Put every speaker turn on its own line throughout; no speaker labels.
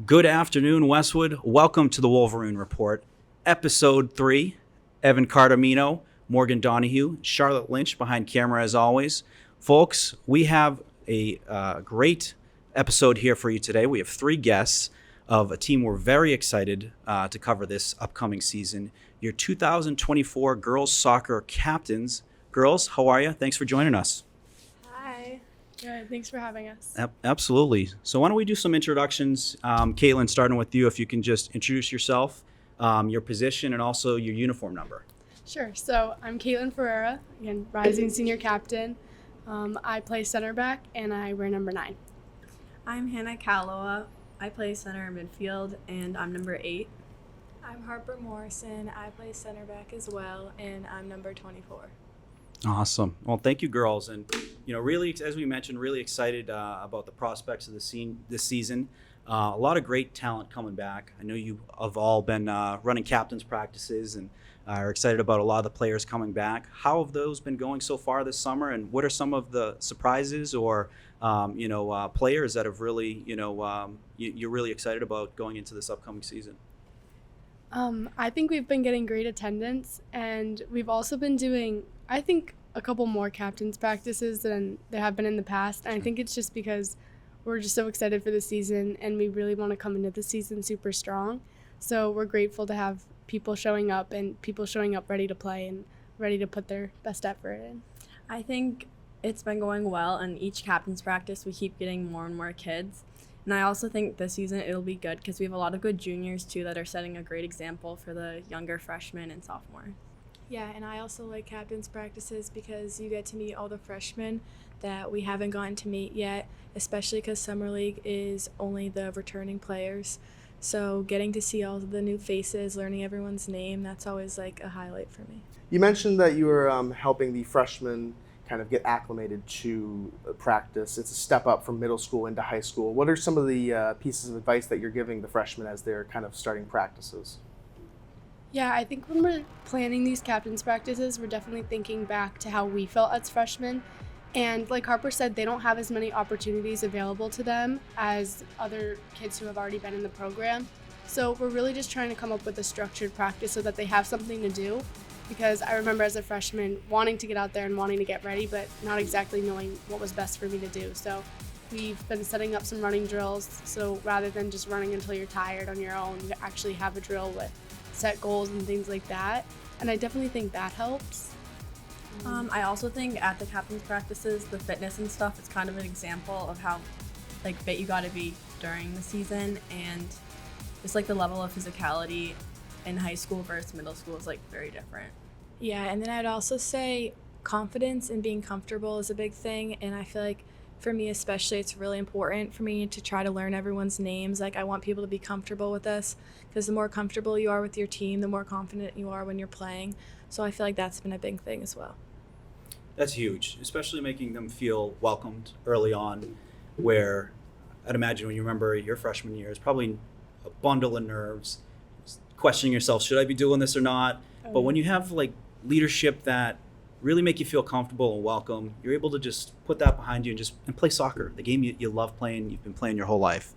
Good afternoon, Westwood. Welcome to the Wolverine Report, Episode 3. Evan Cardimino, Morgan Donahue, Charlotte Lynch behind camera as always. Folks, we have a great episode here for you today. We have 3 guests of a team we're very excited to cover this upcoming season. Your 2024 girls soccer captains. Girls, how are you? Thanks for joining us.
Hi. Good. Thanks for having us.
Absolutely. So why don't we do some introductions? Caitlin, starting with you, if you can just introduce yourself, your position, and also your uniform number.
Sure. So I'm Caitlin Ferreira, again, rising senior captain. I play center back, and I wear number 9.
I'm Hannah Calawa. I play center midfield, and I'm number 8.
I'm Harper Morrison. I play center back as well, and I'm number 24.
Awesome. Well, thank you, girls. And, really, as we mentioned, really excited about the prospects of this season. A lot of great talent coming back. I know you have all been running captains practices and are excited about a lot of the players coming back. How have those been going so far this summer? And what are some of the surprises or, players that have really, you're really excited about going into this upcoming season?
I think we've been getting great attendance, and we've also been doing, I think, a couple more captains practices than there have been in the past. And I think it's just because we're just so excited for the season, and we really want to come into the season super strong. So we're grateful to have people showing up and people showing up ready to play and ready to put their best effort in.
I think it's been going well, and each captain's practice we keep getting more and more kids. And I also think this season it'll be good because we have a lot of good juniors too that are setting a great example for the younger freshmen and sophomores.
Yeah, and I also like captain's practices because you get to meet all the freshmen that we haven't gotten to meet yet, especially because Summer League is only the returning players. So getting to see all of the new faces, learning everyone's name, that's always like a highlight for me.
You mentioned that you were helping the freshmen kind of get acclimated to practice. It's a step up from middle school into high school. What are some of the pieces of advice that you're giving the freshmen as they're kind of starting practices?
Yeah, I think when we're planning these captains practices, we're definitely thinking back to how we felt as freshmen. And like Harper said, they don't have as many opportunities available to them as other kids who have already been in the program. So we're really just trying to come up with a structured practice so that they have something to do. Because I remember as a freshman wanting to get out there and wanting to get ready, but not exactly knowing what was best for me to do. So we've been setting up some running drills. So rather than just running until you're tired on your own, you actually have a drill with set goals and things like that. And I definitely think that helps.
I also think at the captain's practices, the fitness and stuff is kind of an example of how fit you got to be during the season, and just the level of physicality in high school versus middle school is very different.
Yeah, and then I'd also say confidence and being comfortable is a big thing, and I feel like for me especially it's really important for me to try to learn everyone's names. I want people to be comfortable with us because the more comfortable you are with your team, the more confident you are when you're playing. So I feel like that's been a big thing as well.
That's huge, especially making them feel welcomed early on, where I'd imagine when you remember your freshman year, it's probably a bundle of nerves, questioning yourself, should I be doing this or not? But when you have leadership that really make you feel comfortable and welcome, you're able to just put that behind you and play soccer, the game you love playing, you've been playing your whole life.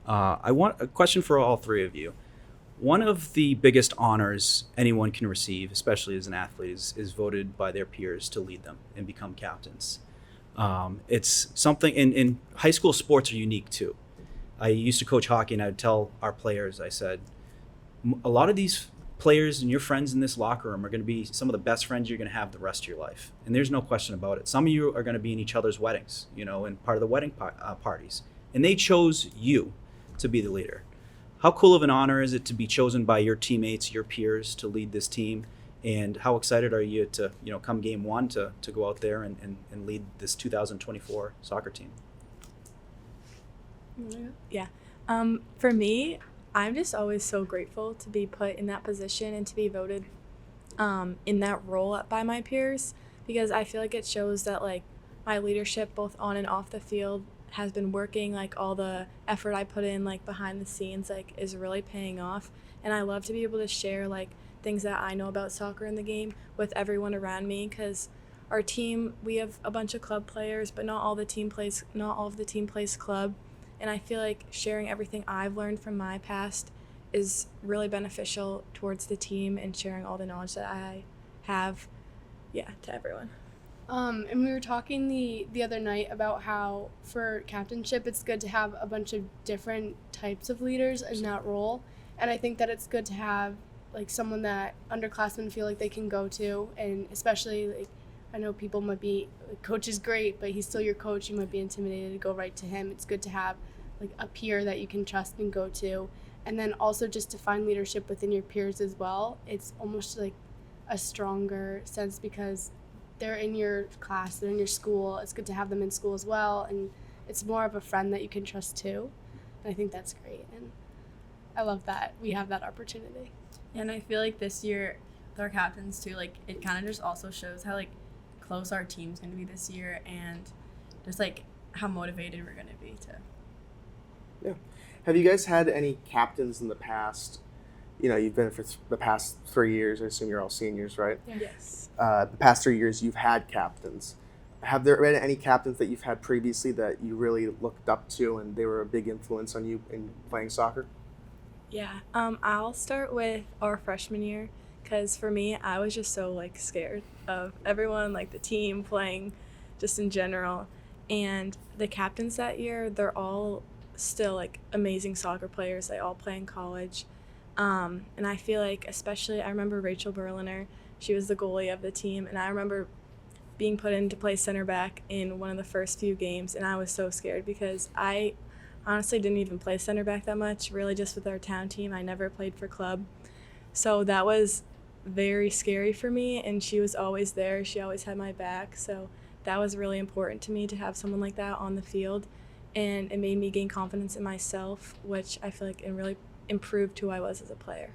I want a question for all 3 of you. One of the biggest honors anyone can receive, especially as an athlete, is voted by their peers to lead them and become captains. It's something, in high school sports are unique too. I used to coach hockey, and I'd tell our players, I said, a lot of these players and your friends in this locker room are going to be some of the best friends you're going to have the rest of your life. And there's no question about it. Some of you are going to be in each other's weddings, and part of the wedding parties. And they chose you to be the leader. How cool of an honor is it to be chosen by your teammates, your peers, to lead this team? And how excited are you to, come game 1 to go out there and lead this 2024 soccer team?
Yeah. For me, I'm just always so grateful to be put in that position and to be voted in that role by my peers, because I feel like it shows that my leadership both on and off the field has been working. All the effort I put in behind the scenes is really paying off, and I love to be able to share things that I know about soccer in the game with everyone around me, because our team, we have a bunch of club players, but not all of the team plays club. And I feel like sharing everything I've learned from my past is really beneficial towards the team and sharing all the knowledge that I have, to everyone.
And we were talking the other night about how for captainship it's good to have a bunch of different types of leaders in that role. And I think that it's good to have like someone that underclassmen feel like they can go to, and especially like I know people might be like, coach is great, but he's still your coach. You might be intimidated to go right to him. It's good to have like a peer that you can trust and go to. And then also just to find leadership within your peers as well. It's almost like a stronger sense because they're in your class, they're in your school. It's good to have them in school as well, and it's more of a friend that you can trust too. And I think that's great, and I love that we have that opportunity.
And I feel like this year with our captains too, like it kind of just also shows how like close our team's going to be this year, and just like how motivated we're going to be to.
Yeah. Have you guys had any captains in the past? You know, you've been for the past 3 years. I assume you're all seniors, right?
Yes.
The past 3 years, you've had captains. Have there been any captains that you've had previously that you really looked up to and they were a big influence on you in playing soccer?
Yeah. I'll start with our freshman year because for me, I was just so like scared of everyone, like the team playing just in general. And the captains that year, they're all still like amazing soccer players. They all play in college. And I feel like especially I remember Rachel Berliner, she was the goalie of the team, and I remember being put in to play center back in one of the first few games, and I was so scared because I honestly didn't even play center back that much, really just with our town team. I never played for club. So that was very scary for me, and she was always there. She always had my back, so that was really important to me to have someone like that on the field, and it made me gain confidence in myself, which I feel like it really improved who I was as a player.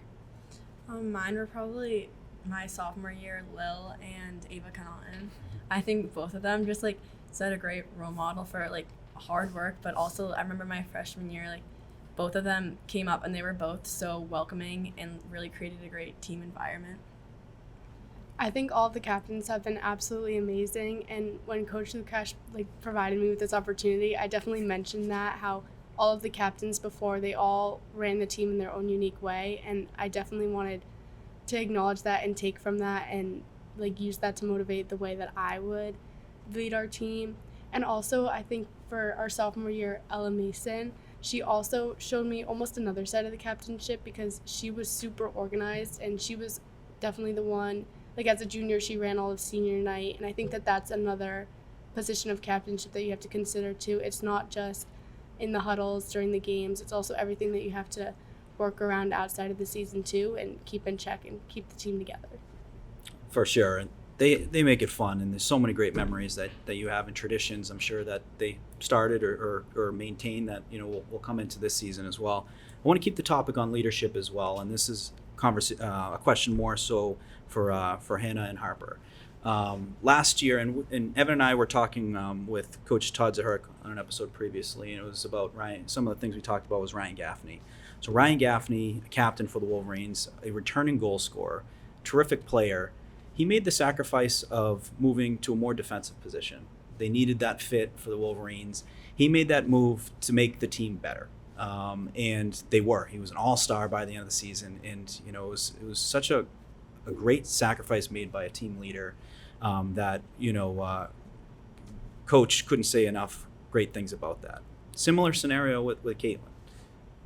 Mine were probably my sophomore year, Lil and Ava Canalan. I think both of them just like set a great role model for like hard work, but also I remember my freshman year, like both of them came up and they were both so welcoming and really created a great team environment.
I think all of the captains have been absolutely amazing, and when Coach Lukash like provided me with this opportunity, I definitely mentioned that how all of the captains before, they all ran the team in their own unique way, and I definitely wanted to acknowledge that and take from that and like use that to motivate the way that I would lead our team. And also I think for our sophomore year, Ella Mason, she also showed me almost another side of the captainship because she was super organized, and she was definitely the one, like as a junior she ran all of senior night, and I think that that's another position of captainship that you have to consider too. It's not just in the huddles during the games, it's also everything that you have to work around outside of the season too and keep in check and keep the team together.
For sure. And they make it fun, and there's so many great memories that you have and traditions I'm sure that they started or maintain that will come into this season as well. I want to keep the topic on leadership as well, and this is a question more so for Hannah and Harper. Last year, and Evan and I were talking with Coach Todd Zahark on an episode previously, and it was about Ryan. Some of the things we talked about was Ryan Gaffney. So Ryan Gaffney, a captain for the Wolverines, a returning goal scorer, terrific player. He made the sacrifice of moving to a more defensive position. They needed that fit for the Wolverines. He made that move to make the team better, and they were. He was an all-star by the end of the season, and it was such a great sacrifice made by a team leader. That Coach couldn't say enough great things about that. Similar scenario with Caitlin,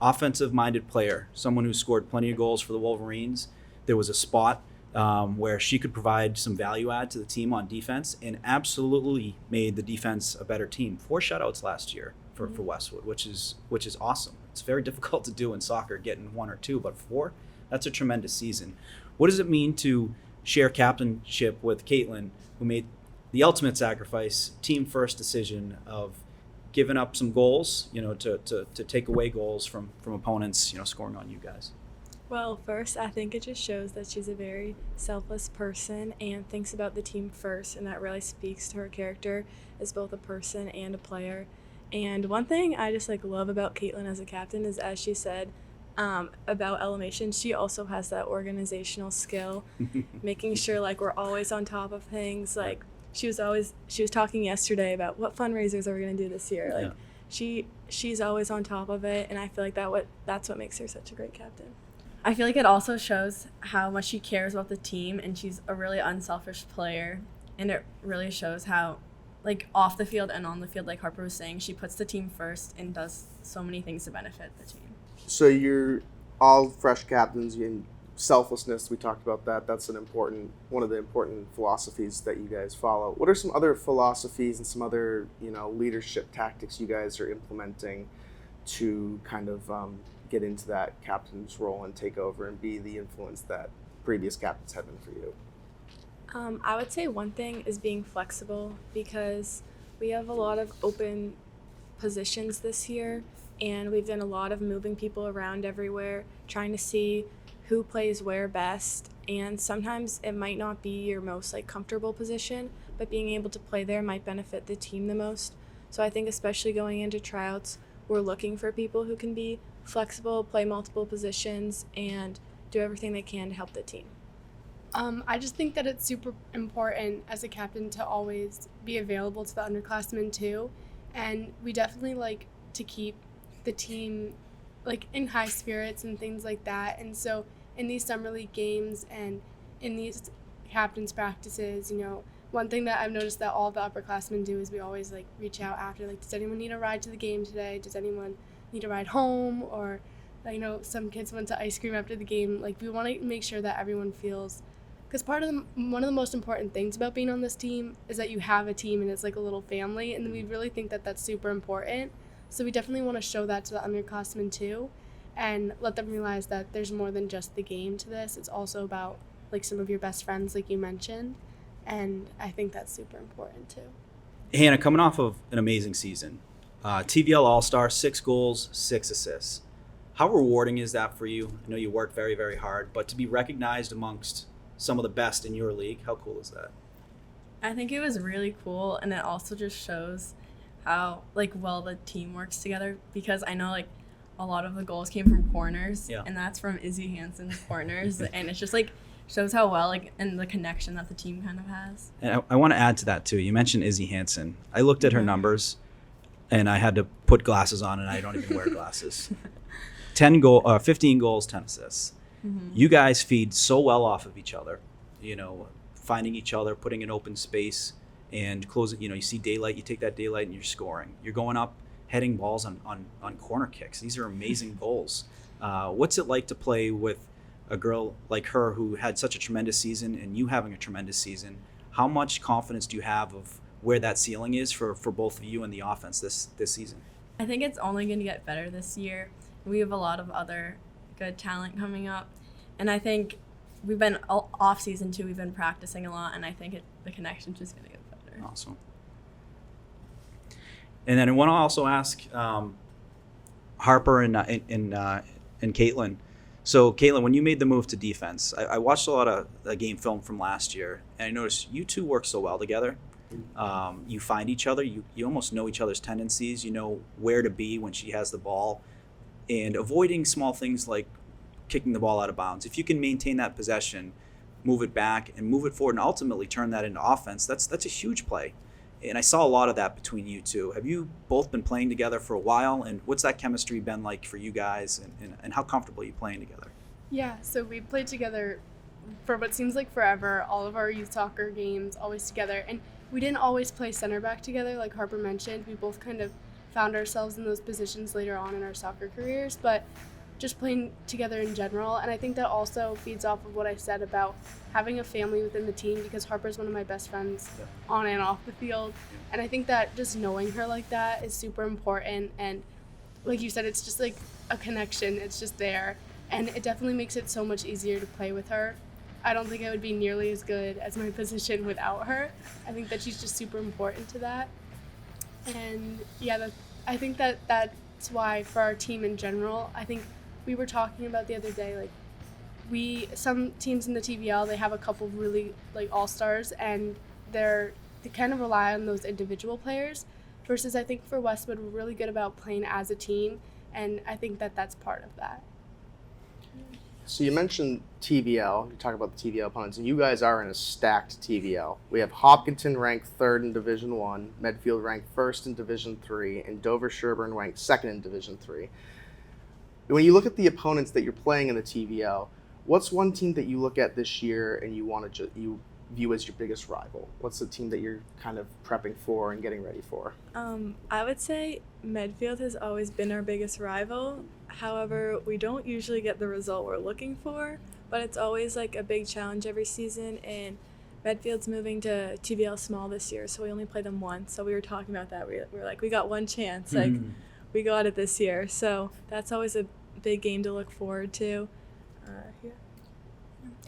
offensive-minded player, someone who scored plenty of goals for the Wolverines. There was a spot where she could provide some value add to the team on defense, and absolutely made the defense a better team. 4 shutouts last year for Westwood, which is awesome. It's very difficult to do in soccer, getting 1 or 2, but 4, that's a tremendous season. What does it mean to share captainship with Caitlin, who made the ultimate sacrifice, team first decision of giving up some goals, to take away goals from opponents, scoring on you guys?
Well, first, I think it just shows that she's a very selfless person and thinks about the team first, and that really speaks to her character as both a person and a player. And one thing I just love about Caitlin as a captain is, as she said, about Elevation, she also has that organizational skill, making sure we're always on top of things. She was talking yesterday about what fundraisers are we going to do this year. she's always on top of it, and I feel like that's what makes her such a great captain.
I feel like it also shows how much she cares about the team, and she's a really unselfish player. And it really shows how, like, off the field and on the field, like Harper was saying, she puts the team first and does so many things to benefit the team.
So you're all fresh captains, and selflessness, we talked about that. That's one of the important philosophies that you guys follow. What are some other philosophies and some other, leadership tactics you guys are implementing to kind of get into that captain's role and take over and be the influence that previous captains have been for you?
I would say one thing is being flexible, because we have a lot of open positions this year, and we've done a lot of moving people around everywhere, trying to see who plays where best. And sometimes it might not be your most comfortable position, but being able to play there might benefit the team the most. So I think especially going into tryouts, we're looking for people who can be flexible, play multiple positions, and do everything they can to help the team.
I just think that it's super important as a captain to always be available to the underclassmen too, and we definitely like to keep the team in high spirits and things like that. And so in these summer league games and in these captain's practices, one thing that I've noticed that all the upperclassmen do is we always reach out after, does anyone need a ride to the game today? Does anyone need a ride home? Or some kids went to ice cream after the game. We want to make sure that everyone feels, because one of the most important things about being on this team is that you have a team and it's like a little family, and we really think that that's super important. So we definitely want to show that to the underclassmen too, and let them realize that there's more than just the game to this. It's also about some of your best friends, like you mentioned, and I think that's super important too.
Hannah, coming off of an amazing season, TVL All-Star, 6 goals, 6 assists. How rewarding is that for you? I know you work very, very hard, but to be recognized amongst some of the best in your league, how cool is that?
I think it was really cool, and it also just shows how well the team works together, because I know a lot of the goals came from corners, and that's from Izzy Hansen's corners, and it's just shows how well and the connection that the team kind of has.
And I want to add to that too. You mentioned Izzy Hansen. I looked at her numbers, and I had to put glasses on, and I don't even wear glasses. 15 goals, 10 assists. Mm-hmm. You guys feed so well off of each other, finding each other, putting in open space, and closing. You see daylight, you take that daylight and you're scoring. You're going up, heading balls on corner kicks. These are amazing goals. What's it like to play with a girl like her who had such a tremendous season, and you having a tremendous season? How much confidence do you have of where that ceiling is for both of you and the offense this season?
I think it's only going to get better this year. We have a lot of other good talent coming up, and I think we've been off season too. We've been practicing a lot, and I think the connection's just going to get better.
Awesome. And then I want to also ask Harper and Caitlin. So Caitlin, when you made the move to defense, I watched a lot of the game film from last year, and I noticed you two work so well together. You find each other. You almost know each other's tendencies. You know where to be when she has the ball, and avoiding small things like kicking the ball out of bounds. If you can maintain that possession, move it back and move it forward, and ultimately turn that into offense, that's a huge play. And I saw a lot of that between you two. Have you both been playing together for a while, and what's that chemistry been like for you guys, and how comfortable are you playing together?
Yeah, so we played together for what seems like forever, all of our youth soccer games, always together. And we didn't always play center back together, like Harper mentioned. We both kind of found ourselves in those positions later on in our soccer careers, but just playing together in general. And I think that also feeds off of what I said about having a family within the team, because Harper's one of my best friends on and off the field. And I think that just knowing her like that is super important. And like you said, it's just like a connection. It's just there. And it definitely makes it so much easier to play with her. I don't think I would be nearly as good as my position without her. I think that she's just super important to that. And yeah, I think that's why for our team in general, I think we were talking about the other day, some teams in the TVL, they have a couple really all-stars, and they kind of rely on those individual players, versus I think for Westwood, we're really good about playing as a team, and I think that that's part of that.
So you mentioned TVL. You talk about the TVL opponents, and you guys are in a stacked TVL. We have Hopkinton ranked 3rd in Division 1, Medfield ranked 1st in Division 3, and Dover-Sherburne ranked 2nd in Division 3. When you look at the opponents that you're playing in the TVL, what's one team that you look at this year and you view as your biggest rival? What's the team that you're kind of prepping for and getting ready for?
I would say Medfield has always been our biggest rival. However, we don't usually get the result we're looking for, but it's always like a big challenge every season, and Medfield's moving to TVL small this year, so we only play them once. So we were talking about that. We were like, we got one chance. Like, we got it this year. So that's always a big game to look forward to. Yeah.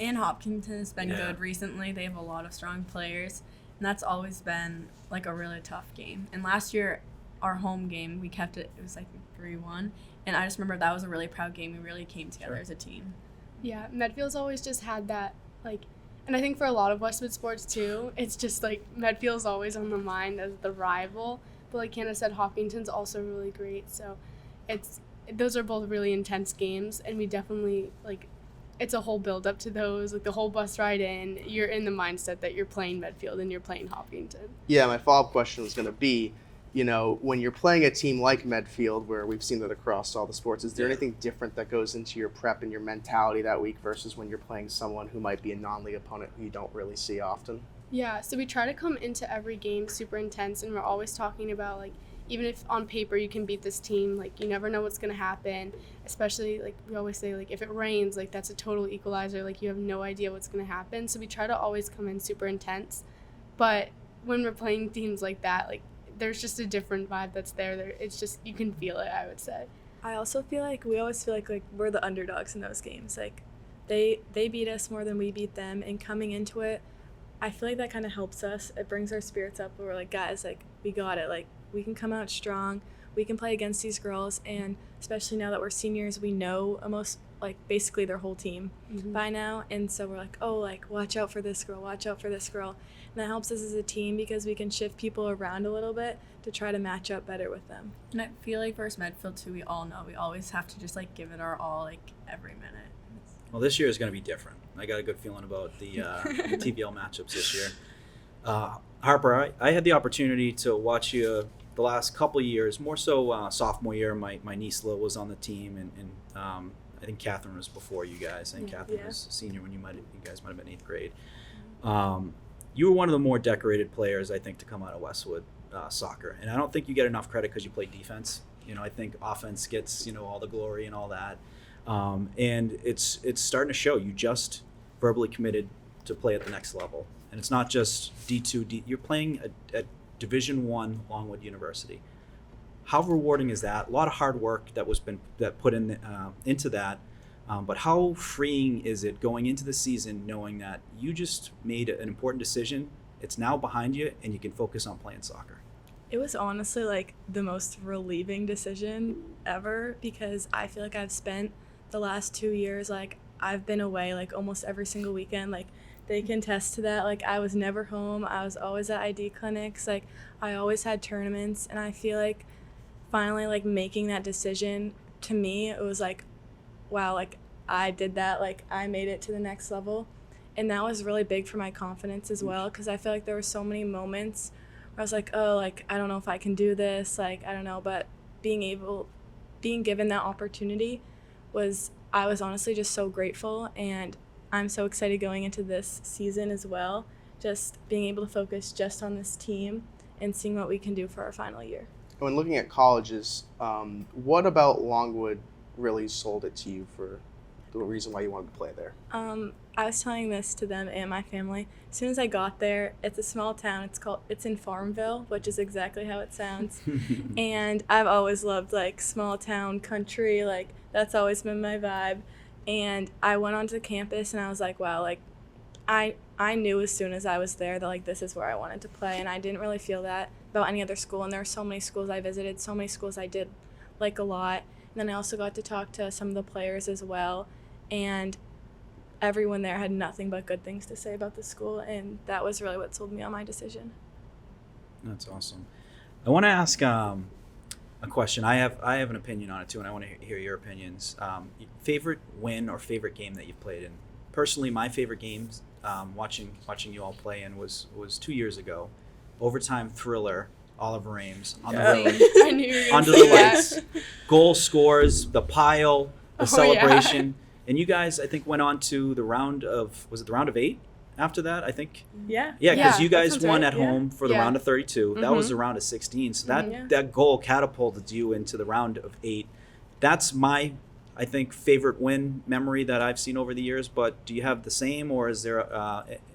And Hopkinton has been good recently. They have a lot of strong players, and that's always been like a really tough game. And last year, our home game, we kept it. It was like 3-1, and I just remember that was a really proud game. We really came together as a team.
Yeah, Medfield's always just had that, like, and I think for a lot of Westwood sports too, it's just like Medfield's always on the mind as the rival. But like Hannah said, Hopkinton's also really great. So those are both really intense games, and we definitely like. It's a whole build up to those, like the whole bus ride in. You're in the mindset that you're playing Medfield and you're playing Hopkinton.
Yeah, my follow-up question was going to be, when you're playing a team like Medfield, where we've seen that across all the sports, is there anything different that goes into your prep and your mentality that week versus when you're playing someone who might be a non-league opponent who you don't really see often?
Yeah, so we try to come into every game super intense, and we're always talking about, like, even if on paper you can beat this team, like, you never know what's going to happen, especially, like, we always say, like, if it rains, like, that's a total equalizer, like, you have no idea what's going to happen, so we try to always come in super intense, but when we're playing teams like that, like, there's just a different vibe that's there. It's just, you can feel it, I would say.
I also feel like we always feel like we're the underdogs in those games. Like, they beat us more than we beat them, and coming into it, I feel like that kind of helps us. It brings our spirits up. We're like, guys, like, we got it. Like, we can come out strong. We can play against these girls, and especially now that we're seniors, we know almost, like, basically their whole team by now, and so we're like, oh, like, watch out for this girl, watch out for this girl. And that helps us as a team because we can shift people around a little bit to try to match up better with them.
And I feel like versus Medfield, too, we all know we always have to just, like, give it our all, like, every minute.
Well, this year is going to be different. I got a good feeling about the TVL matchups this year. Harper, I had the opportunity to watch you the last couple of years, more so sophomore year. My niece Lil was on the team, and I think Catherine was before you guys. I think Catherine was a senior when you guys might have been 8th grade. You were one of the more decorated players, I think, to come out of Westwood soccer, and I don't think you get enough credit because you play defense. I think offense gets all the glory and all that, and it's starting to show. You just verbally committed to play at the next level, and it's not just D2. You're playing at Division I Longwood University. How rewarding is that? A lot of hard work that put into that. But how freeing is it going into the season knowing that you just made an important decision, it's now behind you, and you can focus on playing soccer?
It was honestly like the most relieving decision ever because I feel like I've spent the last 2 years, like I've been away like almost every single weekend. Like they can attest to that. Like I was never home. I was always at ID clinics. Like I always had tournaments, and I feel like finally like making that decision, to me it was like, wow, like I did that, like I made it to the next level. And that was really big for my confidence as well, because I feel like there were so many moments where I was like, oh, like I don't know if I can do this, like I don't know, but being given that opportunity I was honestly just so grateful, and I'm so excited going into this season as well, just being able to focus just on this team and seeing what we can do for our final year.
When looking at colleges, what about Longwood really sold it to you for the reason why you wanted to play there?
I was telling this to them and my family. As soon as I got there, it's a small town. It's in Farmville, which is exactly how it sounds. And I've always loved like small town country. Like that's always been my vibe. And I went onto campus and I was like, wow, like I knew as soon as I was there that like this is where I wanted to play, and I didn't really feel that about any other school. And there were so many schools I visited, so many schools I did like a lot. And then I also got to talk to some of the players as well, and everyone there had nothing but good things to say about the school, and that was really what sold me on my decision.
That's awesome. I want to ask, a question. I have an opinion on it too, and I want to hear your opinions. Favorite win or favorite game that you've played in? Personally, my favorite games, watching you all play in was 2 years ago, overtime thriller. Oliver Ames on the road,
I knew you were gonna
under
say
the lights,
that.
goal scores, the pile, the
Oh,
celebration, and you guys I think went on to the round of 8 after that I think.
Yeah.
Yeah, because
Yeah,
you
that
guys
sounds
won
right,
at
yeah.
home for the
Yeah.
round of 32. That was
Mhm.
the round of 16. So
Yeah.
that goal catapulted you into the round of 8. That's my, I think, favorite win memory that I've seen over the years. But do you have the same, or is there?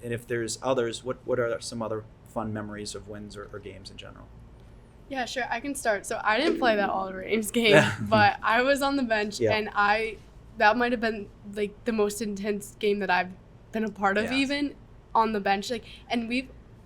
And if there's others, what are some other fun memories of wins or games in general?
Yeah, sure. I can start. So I didn't play that Oliver Ames game,
Yeah.
but I was on the bench,
Yeah.
and that might have been like the most intense game that I've been a part of,
Yeah.
even on the bench. Like, and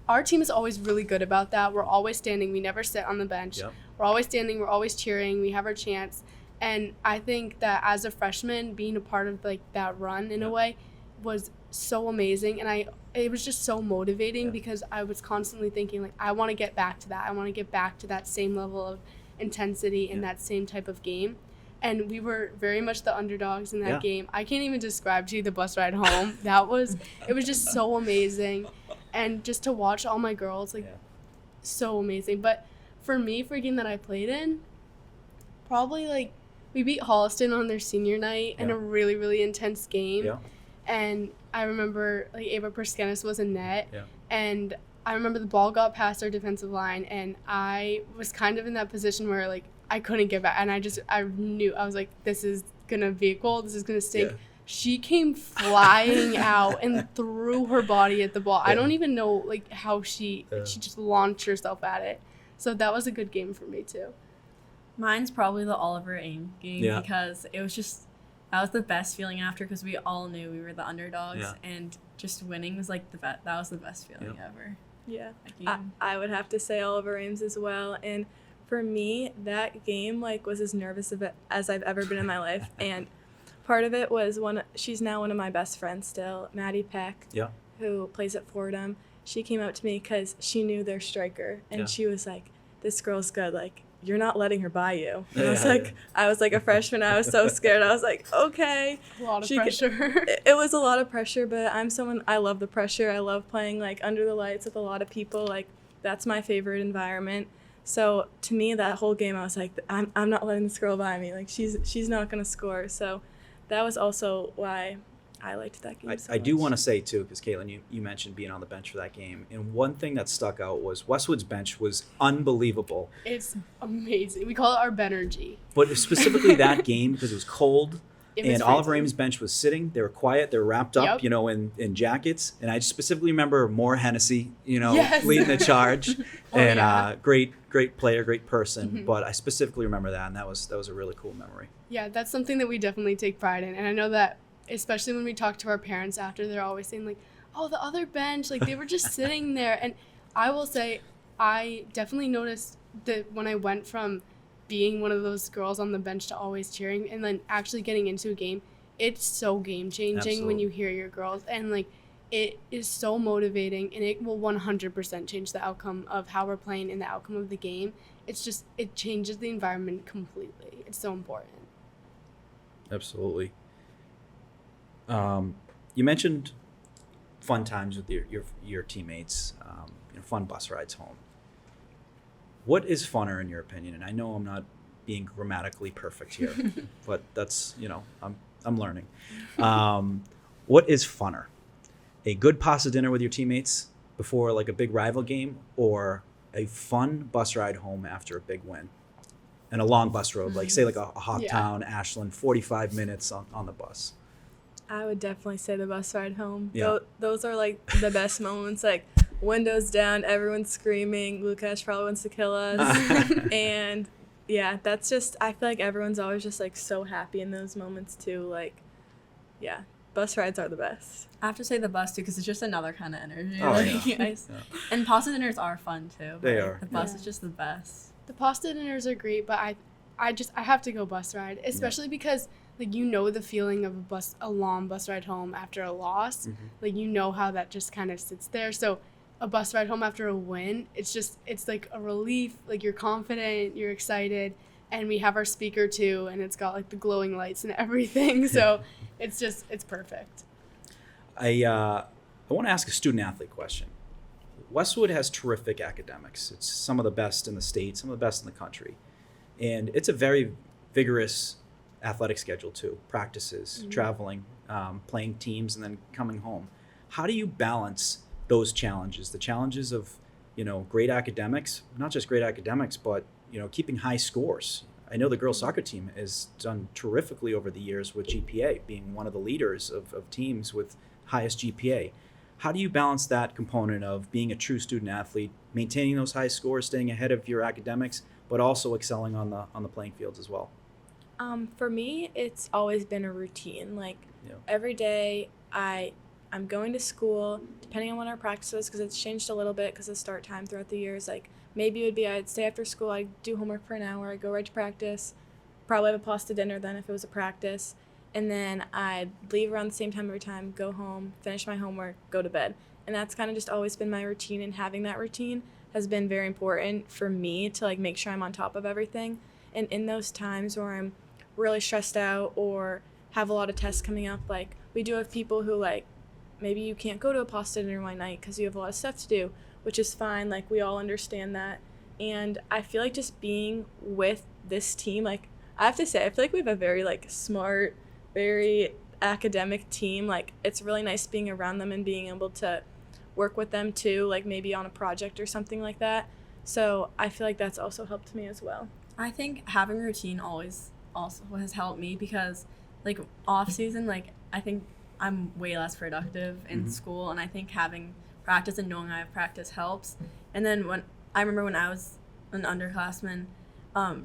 our team is always really good about that. We're always standing. We never sit on the bench.
Yep.
We're always standing. We're always cheering. We have our chance. And I think that as a freshman, being a part of like that run in a way was so amazing, and it was just so motivating because I was constantly thinking like I want to get back to that. I want to get back to that same level of intensity and that same type of game. And we were very much the underdogs in that game. I can't even describe to you the bus ride home. It was just so amazing, and just to watch all my girls so amazing. But for me, for a game that I played in, probably like we beat Holliston on their senior night in a really, really intense game.
Yeah.
And I remember like Ava Perskenis was in net,
Yeah.
and I remember the ball got past our defensive line, and I was kind of in that position where like I couldn't get back, and I knew, I was like, this is gonna be a goal, this is gonna stink.
Yeah.
She came flying out and threw her body at the ball. I
Yeah.
don't even know like how she just launched herself at it. So that was a good game for me too.
Mine's probably the Oliver Aim game
Yeah.
because it was just, that was the best feeling after because we all knew we were the underdogs
Yeah.
and just winning was like that was the best feeling ever.
Yeah.
That game.
I would have to say Oliver Ames as well. And for me, that game like was as nervous as I've ever been in my life. And part of it was she's now one of my best friends still, Maddie Peck, who plays at Fordham. She came up to me because she knew their striker, and she was like, "This girl's good. Like, you're not letting her by you." And I was like a freshman. I was so scared. I was like, okay.
A lot of pressure.
It was a lot of pressure, but I love the pressure. I love playing like under the lights with a lot of people. Like, that's my favorite environment. So to me, that whole game, I was like, I'm not letting this girl by me. Like, she's not gonna score. So that was also why I liked that game so
I do
much.
want to say too, because Caitlin, you mentioned being on the bench for that game, and one thing that stuck out was Westwood's bench was unbelievable.
It's amazing. We call it our Benergy.
But specifically that game, because it was cold,
It was
and Oliver
freezing.
Ames' bench was sitting. They were quiet. They were wrapped up,
Yep.
in jackets. And I specifically remember Moore Hennessy,
Yes.
leading the charge,
Oh,
and
yeah.
great player, great person.
Mhm.
But I specifically remember that, and that was a really cool memory.
Yeah, that's something that we definitely take pride in. And I know that, especially when we talk to our parents after, they're always saying, like, oh, the other bench, like, they were just sitting there. And I will say, I definitely noticed that when I went from being one of those girls on the bench to always cheering and then actually getting into a game, it's so game-changing when you hear your girls. And, like, it is so motivating, and it will 100% change the outcome of how we're playing and the outcome of the game. It's just, it changes the environment completely. It's so important.
Absolutely. You mentioned fun times with your teammates, fun bus rides home. What is funner in your opinion? And I know I'm not being grammatically perfect here, but that's, I'm learning. What is funner? A good pasta dinner with your teammates before like a big rival game, or a fun bus ride home after a big win? And a long bus road, like say like a Hawktown, Ashland, 45 minutes on the bus.
I would definitely say the bus ride home.
Yeah.
Those are like the best moments. Like, windows down, everyone's screaming. Lukash probably wants to kill us. And yeah, that's just, I feel like everyone's always just like so happy in those moments too. Like, yeah, bus rides are the best.
I have to say the bus too because it's just another kind of energy.
Oh,
Like,
yeah.
And pasta dinners are fun too.
They
but
are.
The bus is just the best.
The pasta dinners are great, but I have to go bus ride, especially because like the feeling of a long bus ride home after a loss.
Mhm.
Like how that just kind of sits there. So a bus ride home after a win, it's like a relief. Like you're confident, you're excited, and we have our speaker too, and it's got like the glowing lights and everything. So it's perfect.
I want to ask a student athlete question. Westwood has terrific academics. It's some of the best in the state, some of the best in the country. And it's a very vigorous athletic schedule too. Practices, traveling, playing teams, and then coming home. How do you balance those challenges? The challenges of, great academics, not just great academics, but, keeping high scores. I know the girls soccer team has done terrifically over the years with GPA, being one of the leaders of teams with highest GPA. How do you balance that component of being a true student athlete, maintaining those high scores, staying ahead of your academics, but also excelling on the playing fields as well?
For me, it's always been a routine. Every day I'm going to school, depending on when our practice was, because it's changed a little bit because of start time throughout the years. Maybe it would be I'd stay after school, I'd do homework for an hour, I'd go right to practice, probably have a pasta dinner then if it was a practice, and then I'd leave around the same time every time, go home, finish my homework, go to bed. And that's kind of just always been my routine, and having that routine has been very important for me to make sure I'm on top of everything. And in those times where I'm really stressed out or have a lot of tests coming up, we do have people who maybe you can't go to a pasta dinner one night because you have a lot of stuff to do, which is fine. We all understand that. And I feel just being with this team, I have to say, I feel we have a very smart, very academic team. It's really nice being around them and being able to work with them too, maybe on a project or something like that. So I feel that's also helped me as well.
I think having a routine always also has helped me because off season, I think I'm way less productive in school, and I think having practice and knowing I have practice helps. And then when I was an underclassman,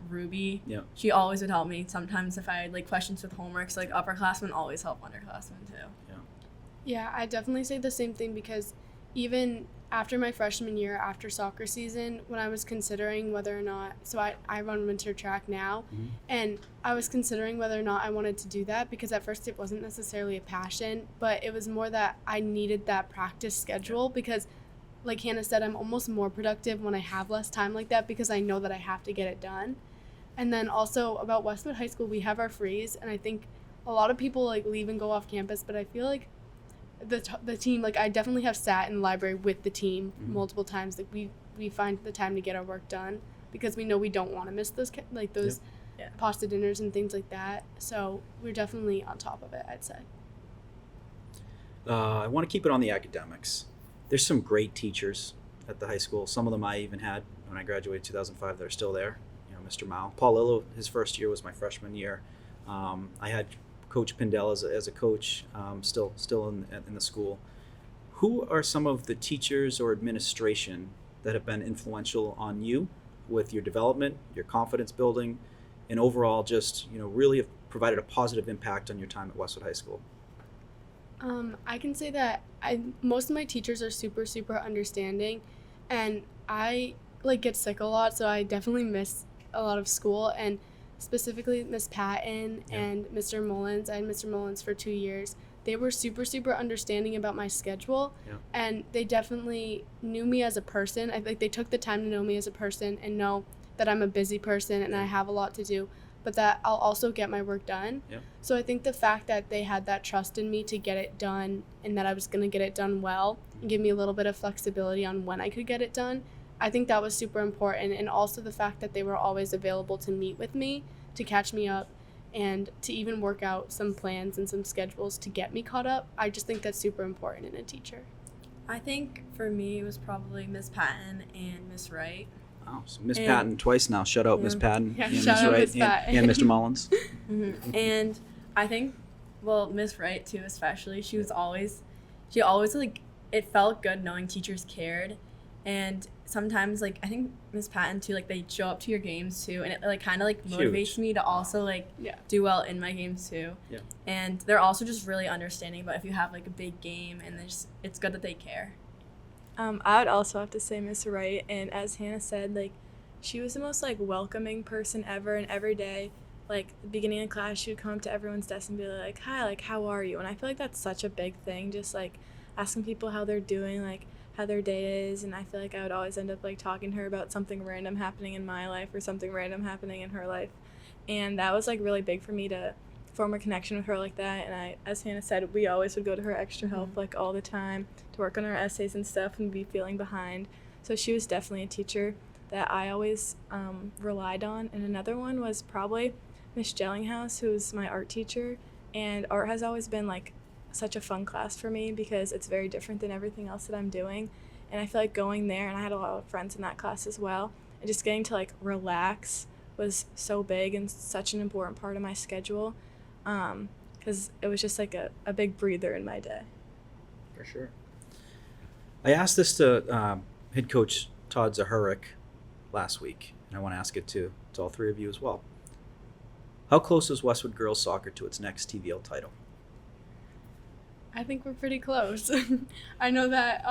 Ruby, she always would help me sometimes if I had questions with homework. So upperclassmen always help underclassmen too.
Yeah, I definitely say the same thing because even after my freshman year, after soccer season, when I was considering whether or not, so I run winter track now, and I was considering whether or not I wanted to do that because at first it wasn't necessarily a passion, but it was more that I needed that practice schedule because, like Hannah said, I'm almost more productive when I have less time like that because I know that I have to get it done. And then also about Westwood High School, we have our freeze, and I think a lot of people leave and go off campus, but I feel the team, I definitely have sat in the library with the team multiple times. We find the time to get our work done because we know we don't want to miss those pasta dinners and things like that. So we're definitely on top of it, I'd say.
I want to keep it on the academics. There's some great teachers at the high school. Some of them I even had when I graduated in 2005. They're still there. Mr. Mao. Paul Lillo, his first year was my freshman year. I had Coach Pindell as a coach, still in the school. Who are some of the teachers or administration that have been influential on you with your development, your confidence building, and overall just really have provided a positive impact on your time at Westwood High School?
I can say that most of my teachers are super, super understanding, and I get sick a lot, so I definitely miss a lot of school, and specifically Miss Patton and Mr. Mullins. I had Mr. Mullins for 2 years. They were super, super understanding about my schedule, and they definitely knew me as a person. I think they took the time to know me as a person and know that I'm a busy person and I have a lot to do, but that I'll also get my work done. So I think the fact that they had that trust in me to get it done and that I was going to get it done well and give me a little bit of flexibility on when I could get it done, I think that was super important. And also the fact that they were always available to meet with me, to catch me up, and to even work out some plans and some schedules to get me caught up. I just think that's super important in a teacher.
I think for me it was probably Miss Patton and Miss Wright.
Wow, so Miss Patton twice now. Shout out Miss Patton and Miss
shout out
Wright
Miss Patton.
and Mr. Mullins.
And I think, Miss Wright too especially, she always it felt good knowing teachers cared. And sometimes, I think Miss Patton, too, they show up to your games, too. And it, kind of, motivates me to also, do well in my games, too.
Yeah.
And they're also just really understanding about if you have, a big game. And it's good that they care.
I would also have to say Miss Wright. And as Hannah said, she was the most, welcoming person ever. And every day, the beginning of class, she would come up to everyone's desk and be like, hi, how are you? And I feel that's such a big thing, just, asking people how they're doing, how their day is, and I feel like I would always end up like talking to her about something random happening in my life or something random happening in her life. And that was like really big for me to form a connection with her like that. And I, as Hannah said, we always would go to her extra help like all the time to work on our essays and stuff and be feeling behind. So she was definitely a teacher that I always relied on. And another one was probably Miss Jellinghouse, who's my art teacher. And art has always been like such a fun class for me because it's very different than everything else that I'm doing. And I feel like going there, and I had a lot of friends in that class as well, and just getting to like relax was so big and such an important part of my schedule, because it was just like a big breather in my day.
For sure. I asked this to head coach Todd Zahurik last week, and I want to ask it to all three of you as well. How close is Westwood girls soccer to its next TVL title?
I think we're pretty close. I know that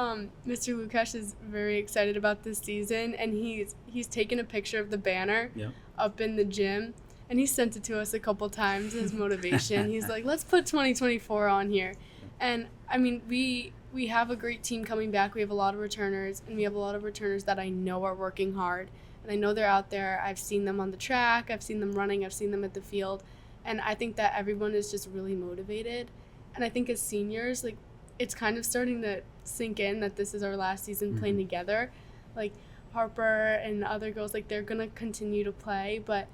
Mr. Lukash is very excited about this season, and he's taken a picture of the banner up in the gym, and he sent it to us a couple times as motivation. He's like, let's put 2024 on here. And, I mean, we have a great team coming back. We have a lot of returners, and we have a lot of returners that I know are working hard. And I know they're out there. I've seen them on the track. I've seen them running. I've seen them at the field. And I think that everyone is just really motivated. And I think as seniors, like, it's kind of starting to sink in that this is our last season playing together. Like, Harper and other girls, like, they're going to continue to play, but